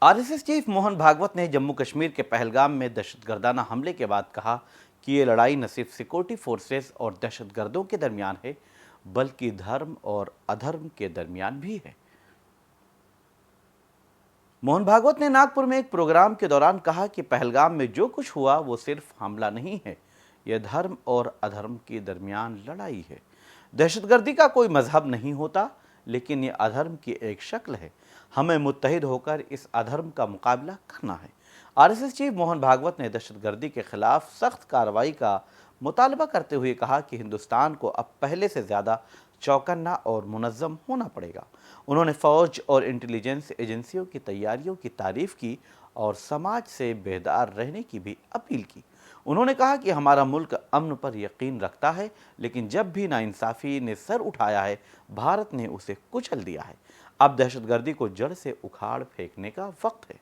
RSS chief Mohan Bhagwat ने जम्मू कश्मीर के पहलगाम में दहशतगर्दाना हमले के बाद कहा कि ये लड़ाई न सिर्फ सिक्योरिटी फोर्सेस और दहशतगर्दों के दरमियान है, बल्कि धर्म और अधर्म के दरमियान भी है। मोहन भागवत ने नागपुर में एक प्रोग्राम के दौरान कहा कि पहलगाम में जो कुछ हुआ वो सिर्फ हमला नहीं है, यह धर्म और अधर्म के दरमियान लड़ाई है। दहशतगर्दी का कोई मजहब नहीं होता, लेकिन यह अधर्म की एक शक्ल है। हमें मुत्तहिद होकर इस अधर्म का मुकाबला करना है। आरएसएस चीफ मोहन भागवत ने दहशतगर्दी के खिलाफ सख्त कार्रवाई का मुतालबा करते हुए कहा कि हिंदुस्तान को अब पहले से ज़्यादा चौकन्ना और मुनज़्ज़म होना पड़ेगा। उन्होंने फ़ौज और इंटेलिजेंस एजेंसियों की तैयारियों की तारीफ़ की और समाज से बेदार रहने की भी अपील की। उन्होंने कहा कि हमारा मुल्क अमन पर यकीन रखता है, लेकिन जब भी नाइंसाफ़ी ने सर उठाया है, भारत ने उसे कुचल दिया है। अब दहशतगर्दी को जड़ से उखाड़ फेंकने का वक्त है।